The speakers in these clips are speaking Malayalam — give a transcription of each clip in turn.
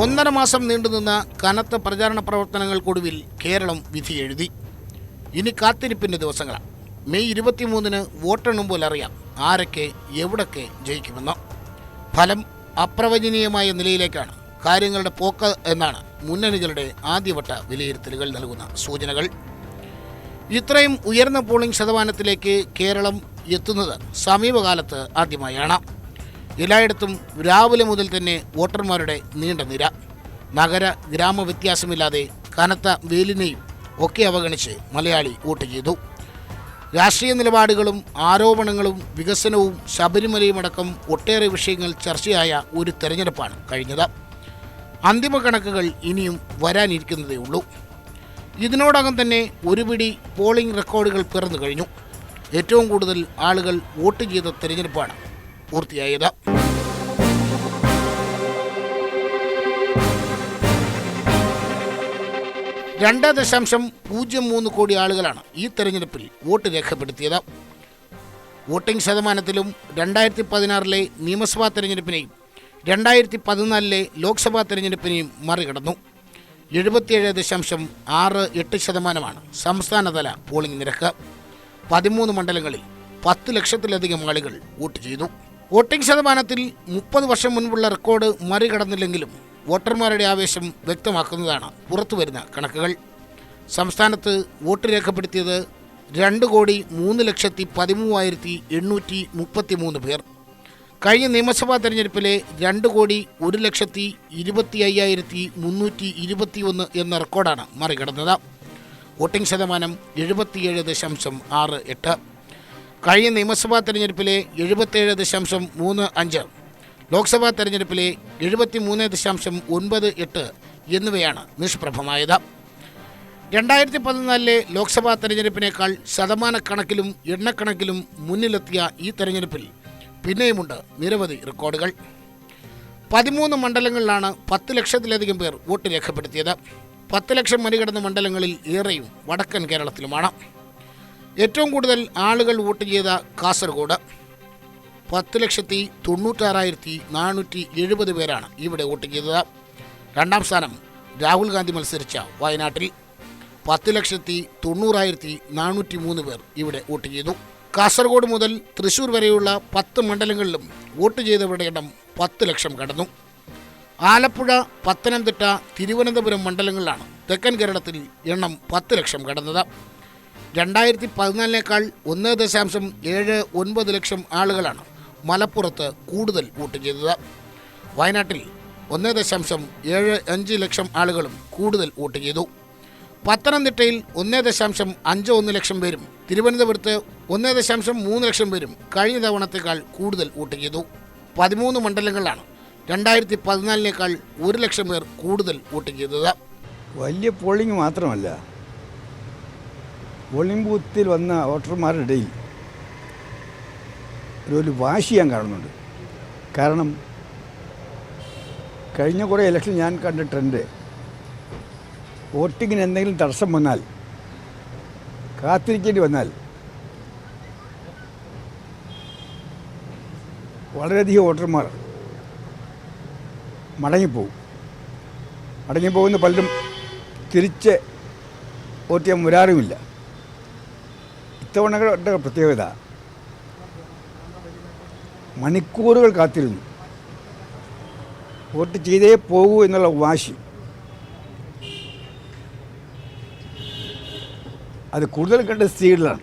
1.5 മാസം നീണ്ടുനിന്ന കനത്ത പ്രചാരണ പ്രവർത്തനങ്ങൾക്കൊടുവിൽ കേരളം വിധിയെഴുതി. ഇനി കാത്തിരിപ്പിൻ്റെ ദിവസങ്ങളാണ്. മെയ് 23-ന് വോട്ടെണ്ണുമ്പോൾ അറിയാം ആരൊക്കെ എവിടൊക്കെ ജയിക്കുമെന്ന്. ഫലം അപ്രവചനീയമായ നിലയിലേക്കാണ് കാര്യങ്ങളുടെ പോക്ക് എന്നാണ് മുന്നണികളുടെ ആദ്യവട്ട വിലയിരുത്തലുകൾ നൽകുന്ന സൂചനകൾ. ഇത്രയും ഉയർന്ന പോളിംഗ് ശതമാനത്തിലേക്ക് കേരളം എത്തുന്നത് സമീപകാലത്ത് ആദ്യമായാണ്. എല്ലായിടത്തും രാവിലെ മുതൽ തന്നെ വോട്ടർമാരുടെ നീണ്ട നിര. നഗര ഗ്രാമ വ്യത്യാസമില്ലാതെ കനത്ത വെയിലിനെയും ഒക്കെ അവഗണിച്ച് മലയാളി വോട്ട് ചെയ്തു. രാഷ്ട്രീയ നിലപാടുകളും ആരോപണങ്ങളും വികസനവും ശബരിമലയും അടക്കം ഒട്ടേറെ വിഷയങ്ങൾ ചർച്ചയായ ഒരു തെരഞ്ഞെടുപ്പാണ് കഴിഞ്ഞത്. അന്തിമ കണക്കുകൾ ഇനിയും വരാനിരിക്കുന്നതേ ഉള്ളൂ. ഇതിനോടകം തന്നെ ഒരു പിടി പോളിംഗ് റെക്കോർഡുകൾ പിറന്നു കഴിഞ്ഞു. ഏറ്റവും കൂടുതൽ ആളുകൾ വോട്ട് ചെയ്ത തെരഞ്ഞെടുപ്പാണ് പൂർത്തിയായത്. 2.03 കോടി ആളുകളാണ് ഈ തെരഞ്ഞെടുപ്പിൽ വോട്ട് രേഖപ്പെടുത്തിയത്. വോട്ടിംഗ് ശതമാനത്തിലും 2016 നിയമസഭാ തെരഞ്ഞെടുപ്പിനെയും 2014 ലോക്സഭാ തെരഞ്ഞെടുപ്പിനെയും മറികടന്നു. 77.68% സംസ്ഥാനതല പോളിംഗ് നിരക്ക്. 13 മണ്ഡലങ്ങളിൽ 10 ലക്ഷത്തിലധികം ആളുകൾ വോട്ട് ചെയ്തു. വോട്ടിംഗ് ശതമാനത്തിൽ 30 വർഷം മുൻപുള്ള റെക്കോർഡ് മറികടന്നില്ലെങ്കിലും വോട്ടർമാരുടെ ആവേശം വ്യക്തമാക്കുന്നതാണ് പുറത്തുവരുന്ന കണക്കുകൾ. സംസ്ഥാനത്ത് വോട്ട് രേഖപ്പെടുത്തിയത് 2,03,13,833 പേർ. കഴിഞ്ഞ നിയമസഭാ തെരഞ്ഞെടുപ്പിലെ 2,01,25,321 എന്ന റെക്കോർഡാണ് മറികടന്നത്. വോട്ടിംഗ് ശതമാനം 77.68. കഴിഞ്ഞ നിയമസഭാ തെരഞ്ഞെടുപ്പിലെ 77.35, ലോക്സഭാ തെരഞ്ഞെടുപ്പിലെ 73.98 എന്നിവയാണ് നിഷ്പ്രഭമായത്. 2014 ലോക്സഭാ തെരഞ്ഞെടുപ്പിനേക്കാൾ ശതമാനക്കണക്കിലും എണ്ണക്കണക്കിലും മുന്നിലെത്തിയ ഈ തെരഞ്ഞെടുപ്പിൽ പിന്നെയുമുണ്ട് നിരവധി റെക്കോർഡുകൾ. 13 മണ്ഡലങ്ങളിലാണ് 10 ലക്ഷത്തിലധികം പേർ വോട്ട് രേഖപ്പെടുത്തിയത്. 10 ലക്ഷം മറികടന്ന മണ്ഡലങ്ങളിൽ ഏറെയും വടക്കൻ കേരളത്തിലുമാണ്. ഏറ്റവും കൂടുതൽ ആളുകൾ വോട്ട് ചെയ്ത കാസർഗോഡ് 10,96,470 പേരാണ് ഇവിടെ വോട്ട് ചെയ്തത്. രണ്ടാം സ്ഥാനം രാഹുൽ ഗാന്ധി മത്സരിച്ച വയനാട്ടിൽ 10,90,403 പേർ ഇവിടെ വോട്ട് ചെയ്തു. കാസർഗോഡ് മുതൽ തൃശൂർ വരെയുള്ള 10 മണ്ഡലങ്ങളിലും വോട്ട് ചെയ്തവരുടെ എണ്ണം 10 ലക്ഷം കടന്നു. ആലപ്പുഴ, പത്തനംതിട്ട, തിരുവനന്തപുരം മണ്ഡലങ്ങളിലാണ് തെക്കൻ കേരളത്തിൽ എണ്ണം 10 ലക്ഷം കടന്നത്. 2014 1.79 ലക്ഷം ആളുകളാണ് മലപ്പുറത്ത് കൂടുതൽ വോട്ട് ചെയ്തത്. വയനാട്ടിൽ 1.75 ലക്ഷം ആളുകളും കൂടുതൽ വോട്ട് ചെയ്തു. പത്തനംതിട്ടയിൽ 1.51 ലക്ഷം പേരും തിരുവനന്തപുരത്ത് 1.3 ലക്ഷം പേരും കഴിഞ്ഞ തവണത്തേക്കാൾ കൂടുതൽ വോട്ട് ചെയ്തു. 13 മണ്ഡലങ്ങളിലാണ് 2014 1 ലക്ഷം പേർ കൂടുതൽ വോട്ട് ചെയ്തത്. വലിയ പോളിംഗ് മാത്രമല്ല, പോളിംഗ് ബൂത്തിൽ വന്ന വോട്ടർമാരുടെ ഇടയിൽ ഒരു വാശി ഞാൻ കാണുന്നുണ്ട്. കാരണം കഴിഞ്ഞ കുറേ ഇലക്ഷൻ ഞാൻ കണ്ട ട്രെൻഡ്, വോട്ടിങ്ങിന് എന്തെങ്കിലും തടസ്സം വന്നാൽ, കാത്തിരിക്കേണ്ടി വന്നാൽ വളരെയധികം വോട്ടർമാർ മടങ്ങിപ്പോകുന്ന പലരും തിരിച്ച് വോട്ട് ചെയ്യാൻ വരാറുമില്ല. ഇത്തവണയുടെ പ്രത്യേകത മണിക്കൂറുകൾ കാത്തിരുന്നു, വോട്ട് ചെയ്തേ പോകൂ എന്നുള്ള വാശി. അത് കൂടുതൽ കണ്ട സ്ത്രീകളിലാണ്.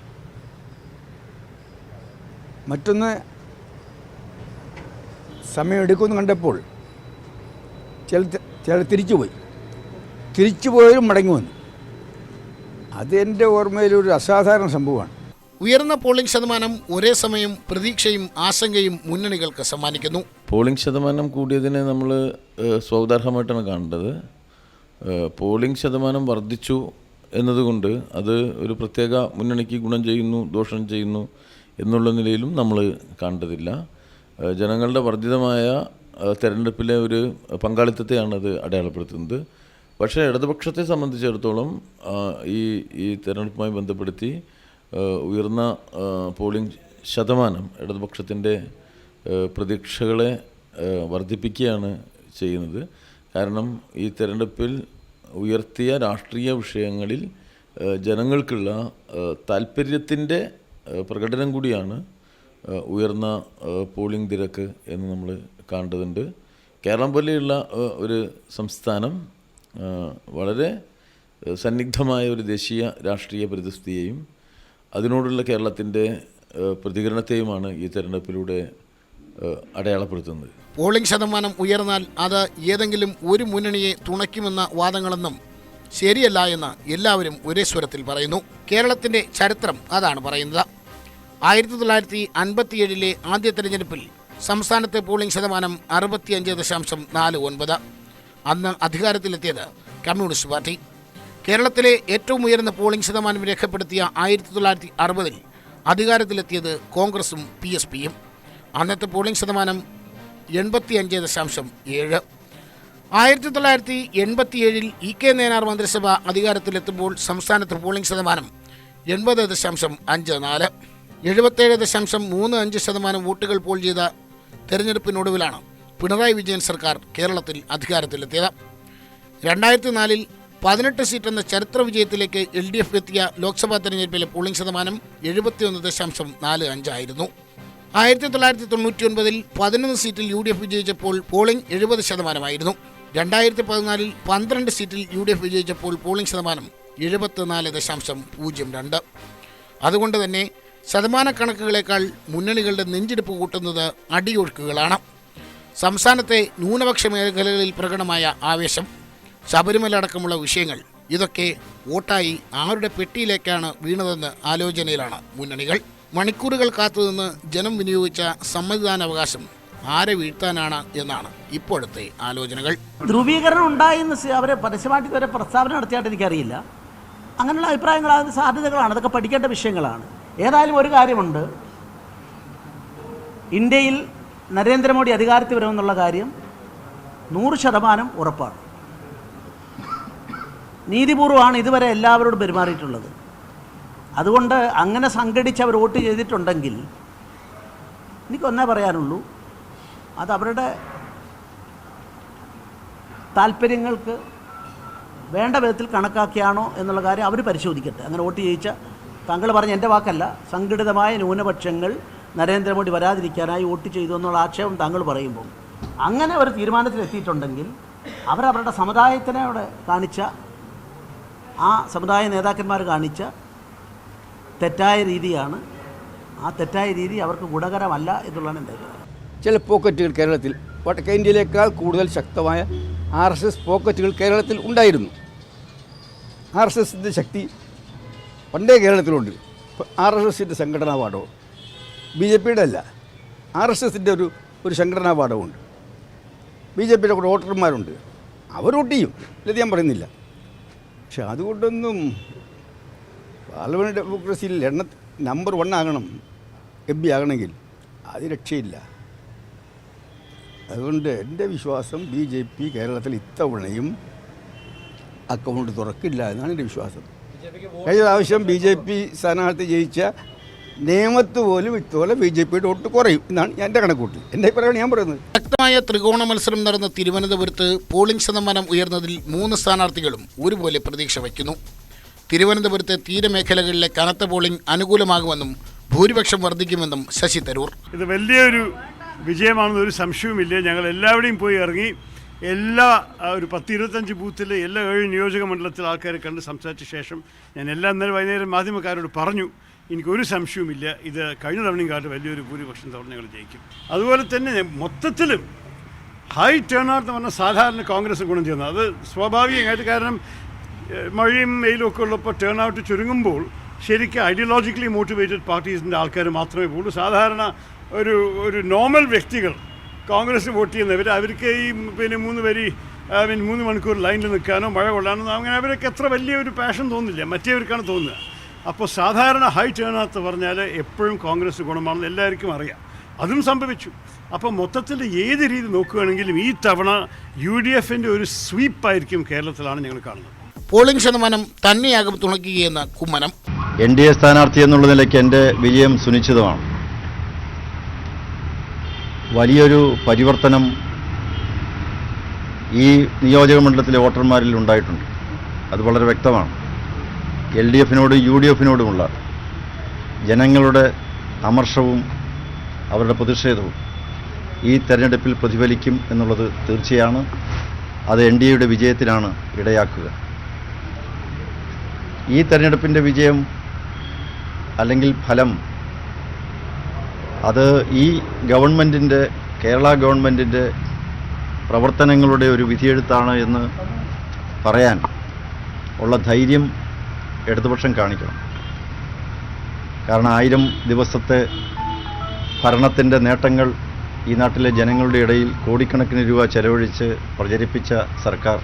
മറ്റൊന്ന്, സമയമെടുക്കുമെന്ന് കണ്ടപ്പോൾ ചില തിരിച്ചുപോയവരും മടങ്ങി വന്നു. അത് എൻ്റെ ഓർമ്മയിലൊരു അസാധാരണ സംഭവമാണ്. ഉയർന്ന പോളിംഗ് ശതമാനം ഒരേ സമയം പ്രതീക്ഷയും ആശങ്കയും മുന്നണികൾക്ക് സമ്മാനിക്കുന്നു. പോളിംഗ് ശതമാനം കൂടിയതിനെ നമ്മൾ സ്വാഗതാർഹമായിട്ടാണ് കാണേണ്ടത്. പോളിംഗ് ശതമാനം വർദ്ധിച്ചു എന്നതുകൊണ്ട് അത് ഒരു പ്രത്യേക മുന്നണിക്ക് ഗുണം ചെയ്യുന്നു, ദോഷം ചെയ്യുന്നു എന്നുള്ള നിലയിലും നമ്മൾ കാണേണ്ടതില്ല. ജനങ്ങളുടെ വർദ്ധിതമായ തെരഞ്ഞെടുപ്പിലെ ഒരു പങ്കാളിത്തത്തെയാണ് അത് അടയാളപ്പെടുത്തുന്നത്. പക്ഷേ ഇടതുപക്ഷത്തെ സംബന്ധിച്ചിടത്തോളം ഈ തെരഞ്ഞെടുപ്പുമായി ബന്ധപ്പെടുത്തി ഉയർന്ന പോളിംഗ് ശതമാനം ഇടതുപക്ഷത്തിൻ്റെ പ്രതീക്ഷകളെ വർദ്ധിപ്പിക്കുകയാണ് ചെയ്യുന്നത്. കാരണം ഈ തെരഞ്ഞെടുപ്പിൽ ഉയർത്തിയ രാഷ്ട്രീയ വിഷയങ്ങളിൽ ജനങ്ങൾക്കുള്ള താല്പര്യത്തിൻ്റെ പ്രകടനം കൂടിയാണ് ഉയർന്ന പോളിംഗ് നിരക്ക് എന്ന് നമ്മൾ കാണേണ്ടതുണ്ട്. കേരളം പോലെയുള്ള ഒരു സംസ്ഥാനം വളരെ സന്നിഗ്ധമായ ഒരു ദേശീയ രാഷ്ട്രീയ പരിതസ്ഥിതിയെയും അതിനോടുള്ള കേരളത്തിൻ്റെ പ്രതികരണത്തെയുമാണ് ഈ തെരഞ്ഞെടുപ്പിലൂടെ അടയാളപ്പെടുത്തുന്നത്. പോളിംഗ് ശതമാനം ഉയർന്നാൽ അത് ഏതെങ്കിലും ഒരു മുന്നണിയെ തുണയ്ക്കുമെന്ന വാദങ്ങളൊന്നും ശരിയല്ല എന്ന് എല്ലാവരും ഒരേ സ്വരത്തിൽ പറയുന്നു. കേരളത്തിൻ്റെ ചരിത്രം അതാണ് പറയുന്നത്. 1957 ആദ്യ തെരഞ്ഞെടുപ്പിൽ സംസ്ഥാനത്തെ പോളിംഗ് ശതമാനം 65.49. അന്ന് അധികാരത്തിലെത്തിയത് കമ്മ്യൂണിസ്റ്റ് പാർട്ടി. കേരളത്തിലെ ഏറ്റവും ഉയർന്ന പോളിംഗ് ശതമാനം രേഖപ്പെടുത്തിയ 1960 അധികാരത്തിലെത്തിയത് കോൺഗ്രസും PSPയും. അന്നത്തെ പോളിംഗ് ശതമാനം 85.7. 1987 EK നയനാർ മന്ത്രിസഭ അധികാരത്തിലെത്തുമ്പോൾ സംസ്ഥാനത്ത് പോളിംഗ് ശതമാനം 80.54. 77.35% വോട്ടുകൾ പോൾ ചെയ്ത തെരഞ്ഞെടുപ്പിനൊടുവിലാണ് പിണറായി വിജയൻ സർക്കാർ കേരളത്തിൽ അധികാരത്തിലെത്തിയത്. 2004 18 സീറ്റ് എന്ന ചരിത്ര വിജയത്തിലേക്ക് LDF എത്തിയ ലോക്സഭാ തെരഞ്ഞെടുപ്പിലെ പോളിംഗ് ശതമാനം 71.45 ആയിരുന്നു. 1999 11 സീറ്റിൽ UDF വിജയിച്ചപ്പോൾ പോളിംഗ് 70%. 2014 12 സീറ്റിൽ UDF വിജയിച്ചപ്പോൾ പോളിംഗ് ശതമാനം 74.02. അതുകൊണ്ട് തന്നെ ശതമാനക്കണക്കുകളേക്കാൾ മുന്നണികളുടെ നെഞ്ചെടുപ്പ് കൂട്ടുന്നത് അടിയൊഴുക്കുകളാണ്. സംസ്ഥാനത്തെ ന്യൂനപക്ഷ മേഖലകളിൽ പ്രകടമായ ആവേശം, ശബരിമല അടക്കമുള്ള വിഷയങ്ങൾ, ഇതൊക്കെ വോട്ടായി ആരുടെ പെട്ടിയിലേക്കാണ് വീണതെന്ന് ആലോചനയിലാണ് മുന്നണികൾ. മണിക്കൂറുകൾ കാത്തുനിന്ന് ജനം വിനിയോഗിച്ച സമ്മതിദാനാവകാശം ആരെ വീഴ്ത്താനാണ് എന്നാണ് ഇപ്പോഴത്തെ ആലോചനകൾ. ധ്രുവീകരണം ഉണ്ടായെന്ന് അവരെ പരസ്യമായിട്ട് വരെ പ്രസ്താവന നടത്തിയായിട്ട് എനിക്കറിയില്ല. അങ്ങനെയുള്ള അഭിപ്രായങ്ങളാണ്, സാധ്യതകളാണ്, അതൊക്കെ പഠിക്കേണ്ട വിഷയങ്ങളാണ്. ഏതായാലും ഒരു കാര്യമുണ്ട്, ഇന്ത്യയിൽ നരേന്ദ്രമോദി അധികാരത്തിൽ വരുമെന്നുള്ള കാര്യം 100% ഉറപ്പാണ്. നീതിപൂർവമാണ് ഇതുവരെ എല്ലാവരോടും പെരുമാറിയിട്ടുള്ളത്. അതുകൊണ്ട് അങ്ങനെ സംഘടിച്ച് അവർ വോട്ട് ചെയ്തിട്ടുണ്ടെങ്കിൽ എനിക്കൊന്നേ പറയാനുള്ളൂ, അത് അവരുടെ താല്പര്യങ്ങൾക്ക് വേണ്ട വിധത്തിൽ കണക്കാക്കിയാണോ എന്നുള്ള കാര്യം അവർ പരിശോധിക്കട്ടെ. അങ്ങനെ വോട്ട് ചെയ്യിച്ച, താങ്കൾ പറഞ്ഞ എൻ്റെ വാക്കല്ല, സംഘടിതമായ ന്യൂനപക്ഷങ്ങൾ നരേന്ദ്രമോദി വരാതിരിക്കാനായി വോട്ട് ചെയ്തു എന്നുള്ള ആക്ഷേപം താങ്കൾ പറയുമ്പോൾ അങ്ങനെ ഒരു തീരുമാനത്തിലെത്തിയിട്ടുണ്ടെങ്കിൽ അവരവരുടെ സമുദായത്തിനെ അവിടെ കാണിച്ച, ആ സമുദായ നേതാക്കന്മാർ കാണിച്ച തെറ്റായ രീതിയാണ്. ആ തെറ്റായ രീതി അവർക്ക് ഗുണകരമല്ല എന്നുള്ളതാണ് എൻ്റെ അഭിപ്രായം. ചില പോക്കറ്റുകൾ കേരളത്തിൽ വടക്കേ ഇന്ത്യയിലേക്കാൾ കൂടുതൽ ശക്തമായ RSS പോക്കറ്റുകൾ കേരളത്തിൽ ഉണ്ടായിരുന്നു. RSSൻ്റെ ശക്തി പണ്ടേ കേരളത്തിലുണ്ട്. RSSൻ്റെ സംഘടനാപാഠവും BJPയുടെ അല്ല, RSSൻ്റെ ഒരു സംഘടനാപാഠമുണ്ട്. BJPയുടെ കൂടെ വോട്ടർമാരുണ്ട്, അവർ വോട്ട് ചെയ്യും, ഇല്ലത് ഞാൻ പറയുന്നില്ല. പക്ഷെ അതുകൊണ്ടൊന്നും പാർലമെൻറ്റ് ഡെമോക്രസിയിൽ നമ്പർ 1 ആകണം, MP ആകണമെങ്കിൽ അത് രക്ഷയില്ല. അതുകൊണ്ട് എൻ്റെ വിശ്വാസം BJP കേരളത്തിൽ ഇത്തവണയും അക്കൗണ്ട് തുറക്കില്ല എന്നാണ് എൻ്റെ വിശ്വാസം. കഴിഞ്ഞ പ്രാവശ്യം BJP സ്ഥാനാർത്ഥി ജയിച്ച നിയമത്ത് പോലും ഇതുപോലെ BJPയുടെ വോട്ട് കുറയും എന്നാണ് എൻ്റെ കണക്കൂട്ടി. എൻ്റെ അഭിപ്രായമാണ് ഞാൻ പറയുന്നത്. ശക്തമായ ത്രികോണ മത്സരം നടന്ന തിരുവനന്തപുരത്ത് പോളിംഗ് ശതമാനം ഉയർന്നതിൽ 3 സ്ഥാനാർത്ഥികളും ഒരുപോലെ പ്രതീക്ഷ വയ്ക്കുന്നു. തിരുവനന്തപുരത്തെ തീരമേഖലകളിലെ കനത്ത പോളിംഗ് അനുകൂലമാകുമെന്നും ഭൂരിപക്ഷം വർദ്ധിക്കുമെന്നും ശശി തരൂർ. ഇത് വലിയൊരു വിജയമാണെന്ന് ഒരു സംശയവുമില്ല. ഞങ്ങൾ എല്ലാവരുടെയും പോയി ഇറങ്ങി എല്ലാ ഒരു 10-25 ബൂത്തിലെ എല്ലാ 7 നിയോജക മണ്ഡലത്തിലെ ആൾക്കാരെ കണ്ട് സംസാരിച്ച ശേഷം ഞാൻ ഇന്നലെ വൈകുന്നേരം മാധ്യമക്കാരോട് പറഞ്ഞു, എനിക്കൊരു സംശയവുമില്ല, ഇത് കഴിഞ്ഞ തവണയും കാലത്ത് വലിയൊരു ഭൂരിപക്ഷം തവണ ഞങ്ങൾ ജയിക്കും. അതുപോലെ തന്നെ മൊത്തത്തിലും ഹൈ ടേൺ ഔട്ട് എന്ന് പറഞ്ഞാൽ സാധാരണ കോൺഗ്രസ് ഗുണം ചെയ്യുന്നത്, അത് സ്വാഭാവികമായിട്ട്. കാരണം മഴയും വെയിലും ഒക്കെ ഉള്ളപ്പോൾ ടേൺ ഔട്ട് ചുരുങ്ങുമ്പോൾ ശരിക്കും ഐഡിയോളജിക്കലി മോട്ടിവേറ്റഡ് പാർട്ടീസിൻ്റെ ആൾക്കാർ മാത്രമേ പോകുള്ളൂ. സാധാരണ ഒരു നോർമൽ വ്യക്തികൾ കോൺഗ്രസ് വോട്ട് ചെയ്യുന്നവർ, അവർക്ക് ഈ 3 മണിക്കൂർ ലൈനിൽ നിൽക്കാനോ മഴ കൊള്ളാനോ അങ്ങനെ അവർക്ക് എത്ര വലിയൊരു പാഷൻ തോന്നില്ല, മറ്റേവർക്കാണ് തോന്നുക. അപ്പോൾ സാധാരണ ഹൈ ടേൺ ഔട്ട് പറഞ്ഞാൽ എപ്പോഴും കോൺഗ്രസ് ഗുണമാണെന്ന് എല്ലാവർക്കും അറിയാം. അതും സംഭവിച്ചു. അപ്പോൾ മൊത്തത്തിൽ ഏത് രീതി നോക്കുകയാണെങ്കിലും ഈ തവണ UDFൻ്റെ ഒരു സ്വീപ്പായിരിക്കും കേരളത്തിലാണ് ഞങ്ങൾ കാണുന്നത്. പോളിംഗ് ശതമാനം തന്നെയാകും തുണയ്ക്കുകയെന്ന് കുമ്മനം. NDA സ്ഥാനാർത്ഥി എന്നുള്ള നിലയ്ക്ക് എൻ്റെ വിജയം സുനിശ്ചിതമാണ്. വലിയൊരു പരിവർത്തനം ഈ നിയോജക മണ്ഡലത്തിലെ വോട്ടർമാരിൽ ഉണ്ടായിട്ടുണ്ട്. അത് വളരെ വ്യക്തമാണ്. LDFിനോടും UDFിനോടുമുള്ള ജനങ്ങളുടെ അമർഷവും അവരുടെ പ്രതിഷേധവും ഈ തെരഞ്ഞെടുപ്പിൽ പ്രതിഫലിക്കും എന്നുള്ളത് തീർച്ചയാണ്. അത് NDAയുടെ വിജയത്തിനാണ് ഇടയാക്കുക. ഈ തെരഞ്ഞെടുപ്പിൻ്റെ വിജയം അല്ലെങ്കിൽ ഫലം അത് ഈ ഗവൺമെൻറ്റിൻ്റെ, കേരള ഗവൺമെൻറ്റിൻ്റെ പ്രവർത്തനങ്ങളുടെ ഒരു വിധിയെഴുത്താണ് എന്ന് പറയാൻ ഉള്ള ധൈര്യം ഇടതുപക്ഷം കാണിക്കണം. കാരണം 1000 ദിവസത്തെ ഭരണത്തിൻ്റെ നേട്ടങ്ങൾ ഈ നാട്ടിലെ ജനങ്ങളുടെ ഇടയിൽ കോടിക്കണക്കിന് രൂപ ചെലവഴിച്ച് പ്രചരിപ്പിച്ച സർക്കാർ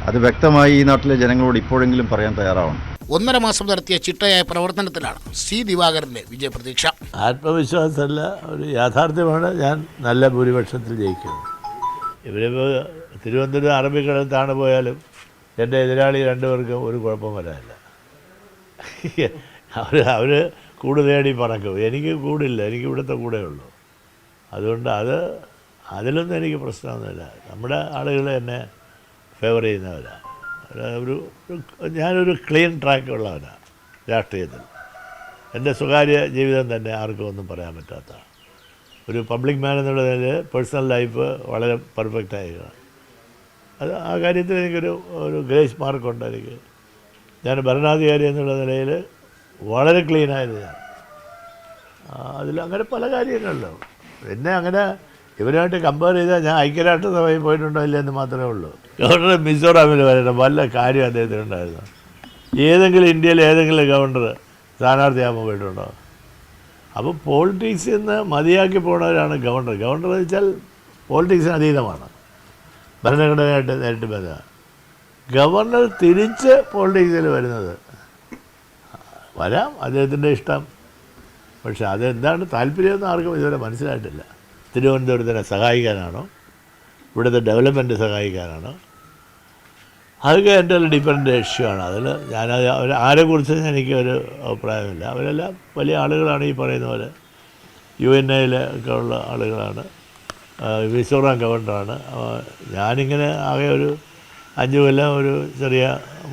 അത് വ്യക്തമായി ഈ നാട്ടിലെ ജനങ്ങളോട് ഇപ്പോഴെങ്കിലും പറയാൻ തയ്യാറാവണം. 1.5 മാസം നടത്തിയ ചിട്ടയായ പ്രവർത്തനത്തിലാണ് C. ദിവാകരന്റെ വിജയപ്രതീക്ഷ. ആത്മവിശ്വാസമല്ല, ഒരു യാഥാർത്ഥ്യമാണ്. ഞാൻ നല്ല ഭൂരിപക്ഷത്തിൽ ജയിക്കുന്നത്. ഇവരിപ്പോൾ തിരുവനന്തപുരം അറബിക്കടത്താണ് പോയാലും എൻ്റെ എതിരാളി 2 പേർക്കും ഒരു കുഴപ്പം വരാനില്ല. അവർ കൂട് തേടി പറക്കും. എനിക്ക് കൂടില്ല, എനിക്ക് ഇവിടുത്തെ കൂടെ ഉള്ളൂ. അതുകൊണ്ട് അതിലൊന്നും എനിക്ക് പ്രശ്നമൊന്നുമില്ല. നമ്മുടെ ആളുകൾ എന്നെ ഫേവർ ചെയ്യുന്നവരാണ്. ഞാനൊരു ക്ലീൻ ട്രാക്ക് ഉള്ളവനാണ് രാഷ്ട്രീയത്തിൽ. എൻ്റെ സ്വകാര്യ ജീവിതം തന്നെ ആർക്കും ഒന്നും പറയാൻ പറ്റാത്ത ഒരു പബ്ലിക് മാൻ എന്നുള്ള നിലയിൽ പേഴ്സണൽ ലൈഫ് വളരെ പെർഫെക്റ്റായിരിക്കണം. അത് ആ കാര്യത്തിൽ എനിക്കൊരു ഗ്രേസ് മാർക്കുണ്ട്. ഞാൻ ഭരണാധികാരി എന്നുള്ള നിലയിൽ വളരെ ക്ലീനായിരുന്നു ഞാൻ. അതിലങ്ങനെ പല കാര്യങ്ങളുണ്ടോ. പിന്നെ അങ്ങനെ ഇവരുമായിട്ട് കമ്പയർ ചെയ്താൽ ഞാൻ ഐക്യരാഷ്ട്രസഭയിൽ പോയിട്ടുണ്ടോ ഇല്ലെന്ന് മാത്രമേ ഉള്ളൂ. ഗവർണർ മിസോറാമിൽ വരണം, വല്ല കാര്യം അദ്ദേഹത്തിനുണ്ടായിരുന്നു. ഏതെങ്കിലും ഇന്ത്യയിലെ ഏതെങ്കിലും ഗവർണർ സ്ഥാനാർത്ഥിയാകുമ്പോൾ പോയിട്ടുണ്ടോ? അപ്പോൾ പോളിറ്റിക്സിൽ നിന്ന് മതിയാക്കി പോകുന്നവരാണ് ഗവർണർ. ഗവർണർ എന്ന് വെച്ചാൽ പോളിറ്റിക്സിന് അതീതമാണ്, ഭരണഘടനയായിട്ട് നേരിട്ട് ബന്ധമാണ്. ഗവർണർ തിരിച്ച് പോളിറ്റിക്സിൽ വരുന്നത് വരാം, അദ്ദേഹത്തിൻ്റെ ഇഷ്ടം. പക്ഷെ അതെന്താണ് താല്പര്യമെന്ന് ആർക്കും ഇതുവരെ മനസ്സിലായിട്ടില്ല. തിരുവനന്തപുരത്തിനെ സഹായിക്കാനാണോ, ഇവിടുത്തെ ഡെവലപ്മെൻറ്റ് സഹായിക്കാനാണോ? അതൊക്കെ എൻ്റെ ഒരു ഡിഫറൻറ്റ് ഇഷ്യൂ ആണ്. അതിൽ ആരെക്കുറിച്ച് എനിക്കൊരു അഭിപ്രായമില്ല. അവരെല്ലാം വലിയ ആളുകളാണ്, ഈ പറയുന്ന പോലെ UN ഒക്കെ ഉള്ള ആളുകളാണ്. മിസോറാം ഗവർണറാണ്. ഞാനിങ്ങനെ ആകെ ഒരു 5 കൊല്ലം ഒരു ചെറിയ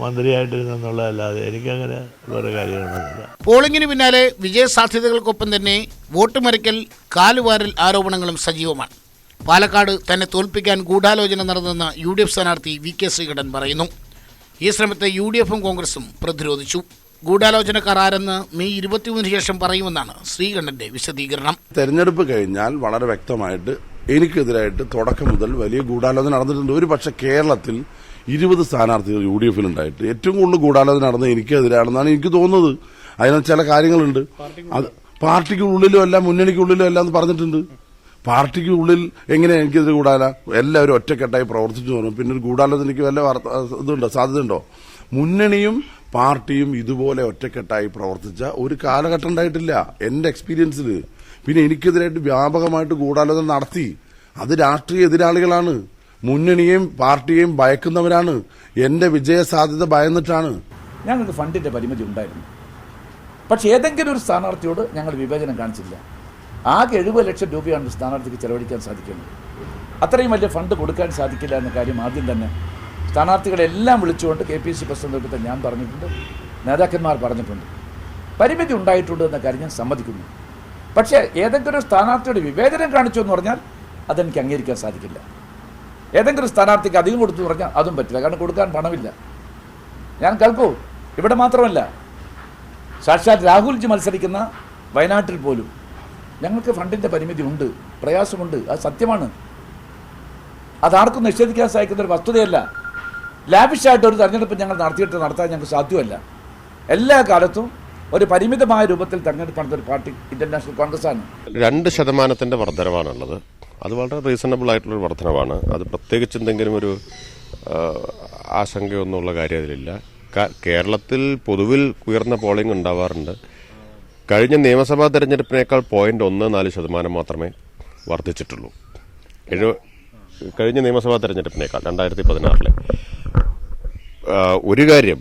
മന്ത്രിയായിട്ടിരുന്നെന്നുള്ളതല്ലാതെ എനിക്കങ്ങനെ വേറെ കാര്യങ്ങളൊന്നുമില്ല. പോളിംഗിന് പിന്നാലെ വിജയസാധ്യതകൾക്കൊപ്പം തന്നെ വോട്ട് മറിക്കൽ, കാലുവാരൽ ആരോപണങ്ങളും സജീവമാണ്. പാലക്കാട് തന്നെ തോൽപ്പിക്കാൻ ഗൂഢാലോചന നടന്നെന്ന് UDF സ്ഥാനാർത്ഥി VK ശ്രീകണ്ഠൻ പറയുന്നു. ഈ ശ്രമത്തെ UDFും കോൺഗ്രസും പ്രതിരോധിച്ചു. ഗൂഢാലോചനക്കാർ ആരെന്ന് മെയ് 23 ശേഷം പറയുമെന്നാണ് ശ്രീകണ്ഠന്റെ വിശദീകരണം. തെരഞ്ഞെടുപ്പ് കഴിഞ്ഞാൽ വളരെ വ്യക്തമായിട്ട് എനിക്കെതിരായിട്ട് തുടക്കം മുതൽ വലിയ ഗൂഢാലോചന നടന്നിട്ടുണ്ട്. ഒരു പക്ഷേ കേരളത്തിൽ 20 സ്ഥാനാർത്ഥികൾ UDFിലുണ്ടായിട്ട് ഏറ്റവും കൂടുതൽ ഗൂഢാലോചന നടന്നത് എനിക്കെതിരാണെന്നാണ് എനിക്ക് തോന്നുന്നത്. അതിന് ചില കാര്യങ്ങളുണ്ട്. അത് പാർട്ടിക്കുള്ളിലും അല്ല മുന്നണിക്കുള്ളിലും അല്ല എന്ന് പറഞ്ഞിട്ടുണ്ട്. പാർട്ടിക്ക് ഉള്ളിൽ എങ്ങനെയാണ് എനിക്കെതിരെ ഗൂഢാലോചന? എല്ലാവരും ഒറ്റക്കെട്ടായി പ്രവർത്തിച്ചു തോന്നും. പിന്നെ ഒരു ഗൂഢാലോചനയ്ക്ക് വല്ല ഇതുണ്ടോ, സാധ്യതയുണ്ടോ? മുന്നണിയും പാർട്ടിയും ഇതുപോലെ ഒറ്റക്കെട്ടായി പ്രവർത്തിച്ച ഒരു കാലഘട്ടം ഉണ്ടായിട്ടില്ല എൻ്റെ എക്സ്പീരിയൻസിൽ. പിന്നെ എനിക്കെതിരായിട്ട് വ്യാപകമായിട്ട് ഗൂഢാലോചന നടത്തി. അത് രാഷ്ട്രീയ എതിരാളികളാണ്, മുന്നണിയെയും പാർട്ടിയെയും ഭയക്കുന്നവരാണ്. എൻ്റെ വിജയസാധ്യത ഭയന്നിട്ടാണ്. ഞങ്ങൾക്ക് ഫണ്ടിൻ്റെ പരിമിതി ഉണ്ടായിരുന്നു. പക്ഷേ ഏതെങ്കിലും ഒരു സ്ഥാനാർത്ഥിയോട് ഞങ്ങൾ വിവേചനം കാണിച്ചില്ല. ആകെ 70 ലക്ഷം രൂപയാണ് സ്ഥാനാർത്ഥിക്ക് ചെലവഴിക്കാൻ സാധിക്കുന്നത്. അത്രയും വലിയ ഫണ്ട് കൊടുക്കാൻ സാധിക്കില്ല എന്ന കാര്യം ആദ്യം തന്നെ സ്ഥാനാർത്ഥികളെല്ലാം വിളിച്ചുകൊണ്ട് KPC പ്രസിഡന്റ് ഞാൻ പറഞ്ഞിട്ടുണ്ട്, നേതാക്കന്മാർ പറഞ്ഞിട്ടുണ്ട്. പരിമിതി ഉണ്ടായിട്ടുണ്ട് എന്ന കാര്യം ഞാൻ സമ്മതിക്കുന്നു. പക്ഷേ ഏതെങ്കിലും ഒരു സ്ഥാനാർത്ഥിയുടെ വിവേചനം കാണിച്ചു എന്ന് പറഞ്ഞാൽ അതെനിക്ക് അംഗീകരിക്കാൻ സാധിക്കില്ല. ഏതെങ്കിലും സ്ഥാനാർത്ഥിക്ക് അധികം കൊടുത്തു പറഞ്ഞാൽ അതും പറ്റില്ല, കാരണം കൊടുക്കാൻ പണമില്ല. ഞാൻ കേൾക്കൂ, ഇവിടെ മാത്രമല്ല, സാക്ഷാൽ രാഹുൽജി മത്സരിക്കുന്ന വയനാട്ടിൽ പോലും ഞങ്ങൾക്ക് ഫണ്ടിൻ്റെ പരിമിതി ഉണ്ട്, പ്രയാസമുണ്ട്. അത് സത്യമാണ്. അതാർക്കും നിഷേധിക്കാൻ സാധിക്കുന്ന ഒരു വസ്തുതയല്ല. ലാവിഷായിട്ട് ഒരു തെരഞ്ഞെടുപ്പ് ഞങ്ങൾ നടത്താൻ ഞങ്ങൾക്ക് സാധ്യമല്ല. എല്ലാ കാലത്തും ഒരു പരിമിതമായ രൂപത്തിൽ തെരഞ്ഞെടുപ്പ് നടത്തുന്ന ഒരു പാർട്ടി ഇന്ത്യൻ നാഷണൽ കോൺഗ്രസ് ആണ്. 2% വർധനവാണുള്ളത്. അത് വളരെ റീസണബിൾ ആയിട്ടുള്ളൊരു വർധനവാണ്. അത് പ്രത്യേകിച്ച് എന്തെങ്കിലും ഒരു ആശങ്കയൊന്നുമുള്ള കാര്യം അതിലില്ല. കേരളത്തിൽ പൊതുവിൽ ഉയർന്ന പോളിംഗ് ഉണ്ടാവാറുണ്ട്. കഴിഞ്ഞ നിയമസഭാ തെരഞ്ഞെടുപ്പിനേക്കാൾ 0.14% മാത്രമേ വർദ്ധിച്ചിട്ടുള്ളൂ. കഴിഞ്ഞ നിയമസഭാ തെരഞ്ഞെടുപ്പിനേക്കാൾ 2016 ഒരു കാര്യം,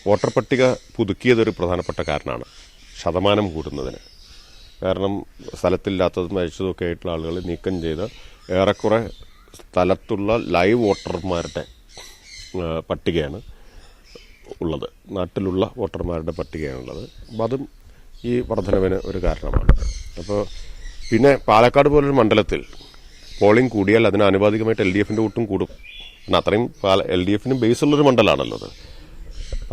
വോട്ടർ പട്ടിക പുതുക്കിയതൊരു പ്രധാനപ്പെട്ട കാരണമാണ് ശതമാനം കൂടുന്നതിന്. കാരണം സ്ഥലത്തില്ലാത്തതും മരിച്ചതുമൊക്കെ ആയിട്ടുള്ള ആളുകളെ നീക്കം ചെയ്ത് ഏറെക്കുറെ സ്ഥലത്തുള്ള ലൈവ് വോട്ടർമാരുടെ പട്ടികയാണ് ഉള്ളത്, നാട്ടിലുള്ള വോട്ടർമാരുടെ പട്ടികയാണുള്ളത്. അപ്പം അതും ഈ വർധനവിന് ഒരു കാരണമാണ്. അപ്പോൾ പിന്നെ പാലക്കാട് പോലൊരു മണ്ഡലത്തിൽ പോളിംഗ് കൂടിയാൽ അതിന് ആനുപാതികമായിട്ട് LDFൻ്റെ വോട്ടും കൂടും. കാരണം അത്രയും LDFനും ബേസുള്ളൊരു മണ്ഡലമാണല്ലോ അത്.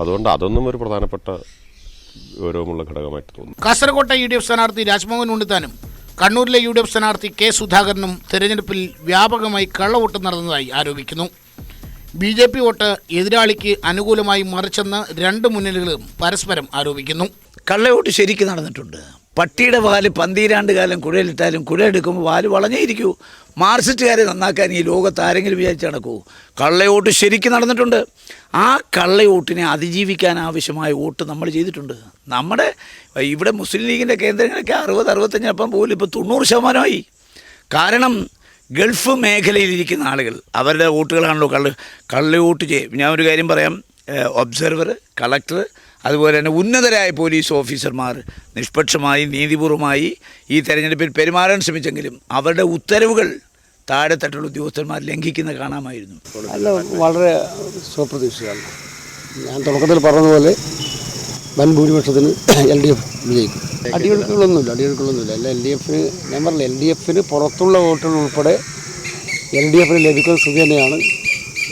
അതുകൊണ്ട് അതൊന്നും ഒരു പ്രധാനപ്പെട്ട ഗൗരവമുള്ള ഘടകമായിട്ട് തോന്നുന്നു. കാസർകോട്ടെ UDF സ്ഥാനാർത്ഥി രാജ്മോഹൻ ഉണ്ണിത്താനും കണ്ണൂരിലെ UDF സ്ഥാനാർത്ഥി K സുധാകരനും തെരഞ്ഞെടുപ്പിൽ വ്യാപകമായി കള്ളവോട്ട് നടന്നതായി ആരോപിക്കുന്നു. BJP വോട്ട് എതിരാളിക്ക് അനുകൂലമായി മറിച്ചെന്ന് രണ്ട് മുന്നണികളും പരസ്പരം ആരോപിക്കുന്നു. കള്ളവോട്ട് ശരിക്കും നടന്നിട്ടുണ്ട്. പട്ടിയുടെ വാല് 12 കാലം കുഴലിട്ടാലും കുഴലെടുക്കുമ്പോൾ വാല് വളഞ്ഞേയിരിക്കൂ. മാർക്സിസ്റ്റുകാരെ നന്നാക്കാൻ ഈ ലോകത്ത് ആരെങ്കിലും വിചാരിച്ച് നടക്കൂ? കള്ളവോട്ട് ശരിക്കും നടന്നിട്ടുണ്ട്. ആ കള്ളവോട്ടിനെ അതിജീവിക്കാൻ ആവശ്യമായ വോട്ട് നമ്മൾ ചെയ്തിട്ടുണ്ട്. നമ്മുടെ ഇവിടെ മുസ്ലിം ലീഗിൻ്റെ കേന്ദ്രങ്ങളൊക്കെ 60-65 അപ്പം പോലും ഇപ്പോൾ 90%. കാരണം ഗൾഫ് മേഖലയിലിരിക്കുന്ന ആളുകൾ അവരുടെ വോട്ടുകളാണല്ലോ കള്ളവോട്ട് ചെയ്യും. ഞാൻ ഒരു കാര്യം പറയാം, ഒബ്സർവർ, കളക്ടർ, അതുപോലെ തന്നെ ഉന്നതരായ പോലീസ് ഓഫീസർമാർ നിഷ്പക്ഷമായി നീതിപൂർവമായി ഈ തെരഞ്ഞെടുപ്പിൽ പെരുമാറാൻ ശ്രമിച്ചെങ്കിലും അവരുടെ ഉത്തരവുകൾ താഴെത്തട്ടുള്ള ഉദ്യോഗസ്ഥന്മാർ ലംഘിക്കുന്ന കാണാമായിരുന്നു. അല്ല, വളരെ സ്വപ്രതീക്ഷിതമാണ്. ഞാൻ തുടക്കത്തിൽ പറഞ്ഞതുപോലെ വൻ ഭൂരിപക്ഷത്തിന് LDF വിജയിക്കും. അടിയൊഴുക്കുകളൊന്നുമില്ല. അല്ല LDFന്, ഞാൻ പറഞ്ഞില്ല, LDFന് പുറത്തുള്ള വോട്ടുകൾ ഉൾപ്പെടെ LDFന് ലഭിക്കുന്ന സ്ഥിതി തന്നെയാണ്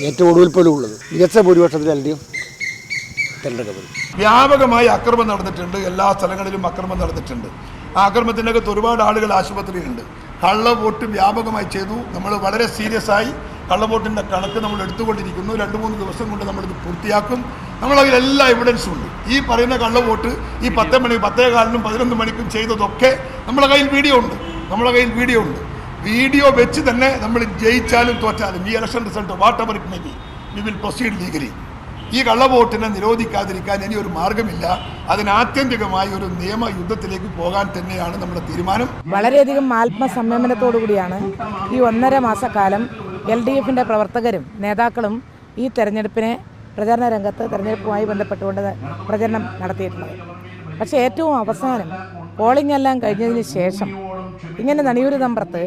ഏറ്റവും ഒടുവിൽ പോലും ഉള്ളത്. മികച്ച ഭൂരിപക്ഷത്തിൽ LDF തിരഞ്ഞെടുക്കപ്പെടും. വ്യാപകമായി അക്രമം നടന്നിട്ടുണ്ട്. എല്ലാ സ്ഥലങ്ങളിലും അക്രമം നടന്നിട്ടുണ്ട്. ആ അക്രമത്തിനകത്ത് ഒരുപാട് ആളുകൾ ആശുപത്രിയിലുണ്ട്. കള്ളവോട്ട് വ്യാപകമായി ചെയ്തു. നമ്മൾ വളരെ സീരിയസ് ആയി കള്ളവോട്ടിൻ്റെ കണക്ക് നമ്മൾ എടുത്തുകൊണ്ടിരിക്കുന്നു. 2-3 ദിവസം കൊണ്ട് നമ്മളിത് പൂർത്തിയാക്കും. നമ്മളതിൽ എല്ലാ എവിഡൻസും ഉണ്ട്. ഈ പറയുന്ന കള്ളവോട്ട് ഈ 10 മണി 10:15 11 മണിക്കും ചെയ്തതൊക്കെ നമ്മളെ കയ്യിൽ വീഡിയോ ഉണ്ട്. വീഡിയോ വെച്ച് തന്നെ നമ്മൾ ജയിച്ചാലും തോറ്റാലും ഈ election result what ever it may be we will proceed legally. ഈ കള്ളവോട്ടിനെ നിരോധിക്കാതിരിക്കാൻ ഇനി ഒരു മാർഗമില്ല. അതിന് ആത്യന്തികമായി ഒരു നിയമയുദ്ധത്തിലേക്ക് പോകാൻ തന്നെയാണ് നമ്മുടെ തീരുമാനം. വളരെയധികം ആത്മസംയമനത്തോടുകൂടിയാണ് ഈ 1.5 മാസക്കാലം LDFൻ്റെ പ്രവർത്തകരും നേതാക്കളും ഈ തെരഞ്ഞെടുപ്പിനെ പ്രചാരണ രംഗത്ത് തെരഞ്ഞെടുപ്പുമായി ബന്ധപ്പെട്ടുകൊണ്ട് പ്രചരണം നടത്തിയിട്ടുള്ളത്. പക്ഷേ ഏറ്റവും അവസാനം പോളിംഗ് എല്ലാം കഴിഞ്ഞതിന് ശേഷം ഇങ്ങനെ നണിയൂർ തമ്പ്രത്ത്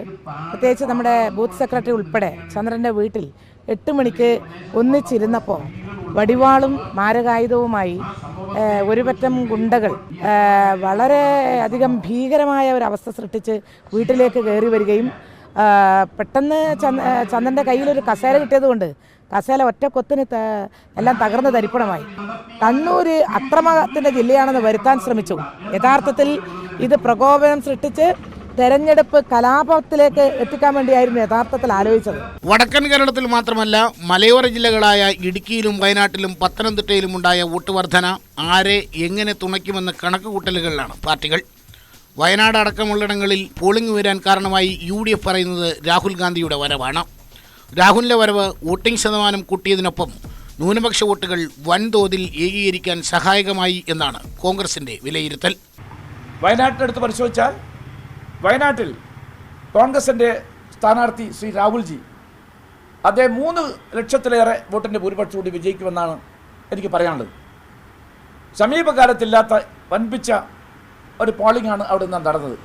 പ്രത്യേകിച്ച് നമ്മുടെ ബൂത്ത് സെക്രട്ടറി ഉൾപ്പെടെ ചന്ദ്രൻ്റെ വീട്ടിൽ 8 മണിക്ക് ഒന്നിച്ചിരുന്നപ്പോൾ വടിവാളും മാരകായുധവുമായി ഒരുപറ്റം ഗുണ്ടകൾ വളരെ അധികം ഭീകരമായ ഒരവസ്ഥ സൃഷ്ടിച്ച് വീട്ടിലേക്ക് കയറി വരികയും പെട്ടെന്ന് ചന്ദ്രൻ്റെ കയ്യിലൊരു കസേര കിട്ടിയതുകൊണ്ട് കസേല ഒറ്റ കൊത്തിന് എല്ലാം തകർന്ന് തരിപ്പണമായി. കണ്ണൂർ അക്രമത്തിൻ്റെ ജില്ലയാണെന്ന് വരുത്താൻ ശ്രമിച്ചു. യഥാർത്ഥത്തിൽ ഇത് പ്രകോപനം സൃഷ്ടിച്ച് തെരഞ്ഞെടുപ്പ് കലാപത്തിലേക്ക് എത്തിക്കാൻ വേണ്ടിയായിരുന്നു യഥാർത്ഥത്തിൽ ആലോചിച്ചത്. വടക്കൻ കേരളത്തിൽ മാത്രമല്ല മലയോര ജില്ലകളായ ഇടുക്കിയിലും വയനാട്ടിലും പത്തനംതിട്ടയിലും ഉണ്ടായ വോട്ട് വർധന ആരെ എങ്ങനെ തുണയ്ക്കുമെന്ന കണക്കുകൂട്ടലുകളിലാണ് പാർട്ടികൾ. വയനാട് അടക്കമുള്ളിടങ്ങളിൽ പോളിംഗ് ഉയരാൻ കാരണമായി UDF പറയുന്നത് രാഹുൽ ഗാന്ധിയുടെ വരവാണ്. രാഹുലിൻ്റെ വരവ് വോട്ടിംഗ് ശതമാനം കൂട്ടിയതിനൊപ്പം ന്യൂനപക്ഷ വോട്ടുകൾ വൻതോതിൽ ഏകീകരിക്കാൻ സഹായകമായി എന്നാണ് കോൺഗ്രസിൻ്റെ വിലയിരുത്തൽ. വയനാട്ടിനടുത്ത് പരിശോധിച്ചാൽ വയനാട്ടിൽ കോൺഗ്രസിൻ്റെ സ്ഥാനാർത്ഥി ശ്രീ രാഹുൽജി അദ്ദേഹം 3 ലക്ഷത്തിലേറെ വോട്ടിൻ്റെ ഭൂരിപക്ഷം കൂടി വിജയിക്കുമെന്നാണ് എനിക്ക് പറയാനുള്ളത്. സമീപകാലത്തില്ലാത്ത വൻപിച്ച ഒരു പോളിംഗാണ് അവിടെ നിന്ന് നടന്നത്.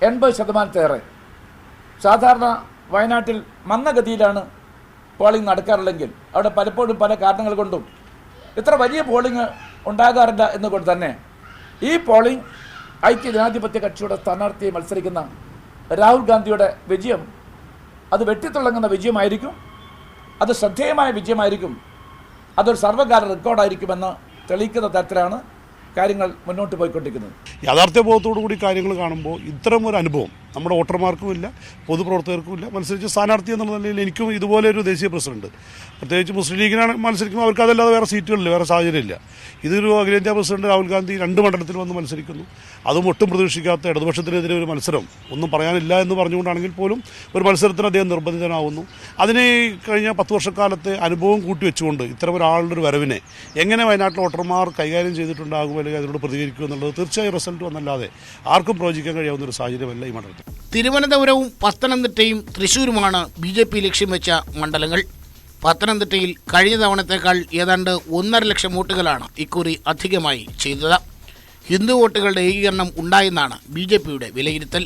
80%-ഏറെ. സാധാരണ വയനാട്ടിൽ മന്ദഗതിയിലാണ് പോളിംഗ് നടക്കാറുള്ളെങ്കിൽ അവിടെ പലപ്പോഴും പല കാരണങ്ങൾ കൊണ്ടും ഇത്ര വലിയ പോളിംഗ് ഉണ്ടാകാറില്ല എന്നുകൊണ്ട് തന്നെ ഈ പോളിംഗ് ഐക്യജനാധിപത്യ കക്ഷിയുടെ സ്ഥാനാർത്ഥിയെ മത്സരിക്കുന്ന രാഹുൽ ഗാന്ധിയുടെ വിജയം അത് വെട്ടിത്തിളങ്ങുന്ന വിജയമായിരിക്കും. അത് ശ്രദ്ധേയമായ വിജയമായിരിക്കും. അതൊരു സർവ്വകാല റെക്കോർഡായിരിക്കുമെന്ന് തെളിയിക്കുന്ന തരത്തിലാണ് കാര്യങ്ങൾ മുന്നോട്ട് പോയിക്കൊണ്ടിരിക്കുന്നത്. യാഥാർത്ഥ്യബോധത്തോടു കൂടി കാര്യങ്ങൾ കാണുമ്പോൾ ഇത്തരം ഒരു അനുഭവം നമ്മുടെ വോട്ടർമാർക്കുമില്ല, പൊതുപ്രവർത്തകർക്കുമില്ല. മത്സരിച്ച സ്ഥാനാർത്ഥി എന്നുള്ള നിലയിൽ എനിക്കും ഇതുപോലെ ഒരു ദേശീയ പ്രസിഡന്റ്, പ്രത്യേകിച്ച് മുസ്ലിം ലീഗിനാണ് മത്സരിക്കുമ്പോൾ അവർക്ക് അതല്ലാതെ വേറെ സീറ്റുകളില്ല, വേറെ സാഹചര്യമില്ല. ഇതൊരു അഖിലേന്ത്യാ പ്രസിഡന്റ് രാഹുൽ ഗാന്ധി 2 മണ്ഡലത്തിൽ വന്ന് മത്സരിക്കുന്നു. അതും ഒട്ടും പ്രതീക്ഷിക്കാത്ത ഇടതുപക്ഷത്തിനെതിരെ ഒരു മത്സരം, ഒന്നും പറയാനില്ല എന്ന് പറഞ്ഞുകൊണ്ടാണെങ്കിൽ പോലും ഒരു മത്സരത്തിന് അദ്ദേഹം നിർബന്ധിതനാവുന്നു. അതിന് കഴിഞ്ഞ 10 വർഷക്കാലത്തെ അനുഭവം കൂട്ടിവെച്ചുകൊണ്ട് ഇത്തരം ഒരാളുടെ ഒരു വരവിനെ എങ്ങനെ വയനാട്ടിലെ വോട്ടർമാർ കൈകാര്യം ചെയ്തിട്ടുണ്ടാകും അല്ലെങ്കിൽ അതിനോട് പ്രതികരിക്കും എന്നുള്ളത് തീർച്ചയായും റിസൾട്ട് വന്നല്ലാതെ ആർക്കും പ്രവചിക്കാൻ കഴിയാവുന്ന ഒരു സാഹചര്യമല്ല ഈ മണ്ഡലത്തിൽ. തിരുവനന്തപുരവും പത്തനംതിട്ടയും തൃശ്ശൂരുമാണ് BJP ലക്ഷ്യം വെച്ച മണ്ഡലങ്ങൾ. പത്തനംതിട്ടയിൽ കഴിഞ്ഞ തവണത്തേക്കാൾ ഏതാണ്ട് 1.5 ലക്ഷം വോട്ടുകളാണ് ഇക്കുറി അധികമായി ചെയ്തത്. ഹിന്ദു വോട്ടുകളുടെ ഏകീകരണം ഉണ്ടായെന്നാണ് BJPയുടെ വിലയിരുത്തൽ.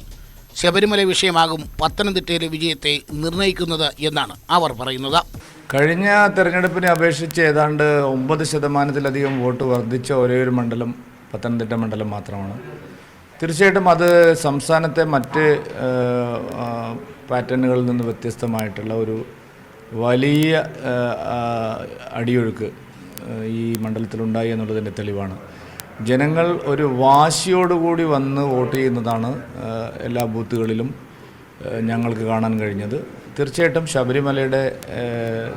ശബരിമല വിഷയമാകും പത്തനംതിട്ടയിലെ വിജയത്തെ നിർണ്ണയിക്കുന്നത് എന്നാണ് അവർ പറയുന്നത്. കഴിഞ്ഞ തെരഞ്ഞെടുപ്പിനെ അപേക്ഷിച്ച് ഏതാണ്ട് 9% വോട്ട് വർദ്ധിച്ച ഒരേ ഒരു മണ്ഡലം പത്തനംതിട്ട മണ്ഡലം മാത്രമാണ്. തീർച്ചയായിട്ടും അത് സംസ്ഥാനത്തെ മറ്റ് പാറ്റേണുകളിൽ നിന്ന് വ്യത്യസ്തമായിട്ടുള്ള ഒരു വലിയ അടിയൊഴുക്ക് ഈ മണ്ഡലത്തിലുണ്ടായി എന്നുള്ളതിൻ്റെ തെളിവാണ്. ജനങ്ങൾ ഒരു വാശിയോടുകൂടി വന്ന് വോട്ട് ചെയ്യുന്നതാണ് എല്ലാ ബൂത്തുകളിലും ഞങ്ങൾക്ക് കാണാൻ കഴിഞ്ഞത്. തീർച്ചയായിട്ടും ശബരിമലയുടെ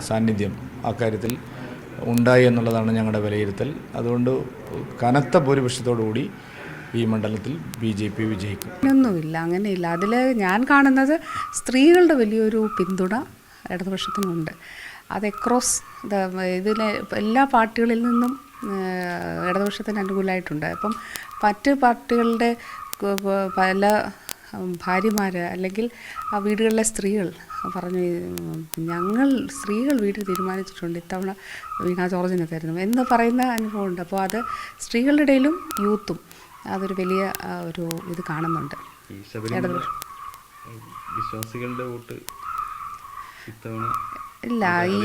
സാന്നിധ്യം അക്കാര്യത്തിൽ ഉണ്ടായി എന്നുള്ളതാണ് ഞങ്ങളുടെ വിലയിരുത്തൽ. അതുകൊണ്ട് കനത്ത ഭൂരിപക്ഷത്തോടുകൂടി ഈ മണ്ഡലത്തിൽ BJP വിജയിക്കും. ഒന്നുമില്ല, അങ്ങനെയില്ല. അതിൽ ഞാൻ കാണുന്നത് സ്ത്രീകളുടെ വലിയൊരു പിന്തുണ ഇടതുപക്ഷത്തിനുണ്ട്. അത് അക്രോസ് ഇതിലെ എല്ലാ പാർട്ടികളിൽ നിന്നും ഇടതുപക്ഷത്തിന് അനുകൂലമായിട്ടുണ്ട്. അപ്പം മറ്റ് പാർട്ടികളുടെ പല ഭാര്യമാർ അല്ലെങ്കിൽ ആ വീടുകളിലെ സ്ത്രീകൾ പറഞ്ഞു, ഞങ്ങൾ സ്ത്രീകൾ വീട്ടിൽ തീരുമാനിച്ചിട്ടുണ്ട് ഇത്തവണ വീണ ജോർജിനെ തരുന്നു എന്ന് പറയുന്ന അനുഭവമുണ്ട്. അപ്പോൾ അത് സ്ത്രീകളുടെ ഇടയിലും യൂത്തും അതൊരു വലിയ ഒരു ഇത് കാണുന്നുണ്ട്. വിശ്വാസികളുടെ വോട്ട് ഇത്തവണ ഇല്ല, ഈ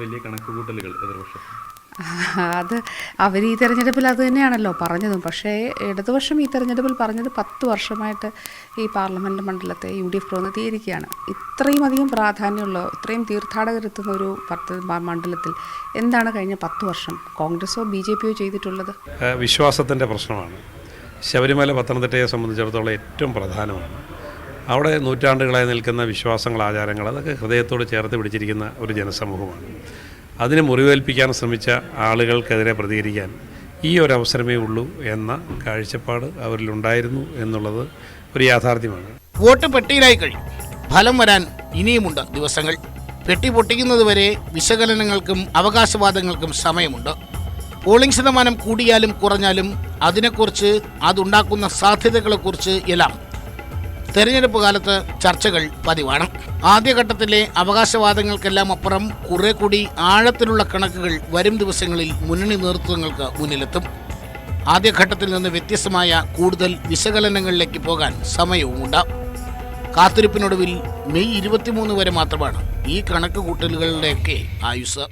വലിയ കണക്കുകൂട്ടലുകൾ എതിർപക്ഷം അത് അവർ ഈ തെരഞ്ഞെടുപ്പിൽ അത് തന്നെയാണല്ലോ പറഞ്ഞതും. പക്ഷേ ഇടതുപക്ഷം ഈ തെരഞ്ഞെടുപ്പിൽ പറഞ്ഞത് 10 വർഷമായിട്ട് ഈ പാർലമെൻറ്റ് മണ്ഡലത്തെ UDF പ്രതിനിധീകരിക്കുകയാണ്. ഇത്രയും അധികം പ്രാധാന്യമുള്ള, ഇത്രയും തീർത്ഥാടകരെത്തുന്ന ഒരു മണ്ഡലത്തിൽ എന്താണ് കഴിഞ്ഞ 10 വർഷം കോൺഗ്രസോ BJPയോ ചെയ്തിട്ടുള്ളത്? വിശ്വാസത്തിൻ്റെ പ്രശ്നമാണ്. ശബരിമല പത്തനംതിട്ടയെ സംബന്ധിച്ചിടത്തോളം ഏറ്റവും പ്രധാനമാണ്. അവിടെ നൂറ്റാണ്ടുകളായി നിൽക്കുന്ന വിശ്വാസങ്ങൾ, ആചാരങ്ങൾ, അതൊക്കെ ഹൃദയത്തോട് ചേർത്ത് പിടിച്ചിരിക്കുന്ന ഒരു ജനസമൂഹമാണ്. അതിനെ മുറിവേൽപ്പിക്കാൻ ശ്രമിച്ച ആളുകൾക്കെതിരെ പ്രതികരിക്കാൻ ഈ ഒരു അവസരമേ ഉള്ളൂ എന്ന കാഴ്ചപ്പാട് അവരിലുണ്ടായിരുന്നു എന്നുള്ളത് ഒരു യാഥാർത്ഥ്യമാണ്. വോട്ട് പെട്ടിയിലായി കഴിഞ്ഞു. ഫലം വരാൻ ഇനിയുമുണ്ട് ദിവസങ്ങൾ. പെട്ടി പൊട്ടിക്കുന്നതുവരെ വിശകലനങ്ങൾക്കും അവകാശവാദങ്ങൾക്കും സമയമുണ്ട്. പോളിംഗ് ശതമാനം കൂടിയാലും കുറഞ്ഞാലും അതിനെക്കുറിച്ച്, അതുണ്ടാക്കുന്ന സാധ്യതകളെക്കുറിച്ച് എല്ലാം തെരഞ്ഞെടുപ്പ് കാലത്ത് ചർച്ചകൾ പതിവാണ്. ആദ്യഘട്ടത്തിലെ അവകാശവാദങ്ങൾക്കെല്ലാം അപ്പുറം കുറെ കൂടി ആഴത്തിലുള്ള കണക്കുകൾ വരും ദിവസങ്ങളിൽ മുന്നണി നേതൃത്വങ്ങൾക്ക് മുന്നിലെത്തും. ആദ്യഘട്ടത്തിൽ നിന്ന് വ്യത്യസ്തമായ കൂടുതൽ വിശകലനങ്ങളിലേക്ക് പോകാൻ സമയവുമുണ്ട്. കാത്തിരിപ്പിനൊടുവിൽ മെയ് 23 വരെ മാത്രമാണ് ഈ കണക്ക് കൂട്ടലുകളുടെയൊക്കെ ആയുസ്.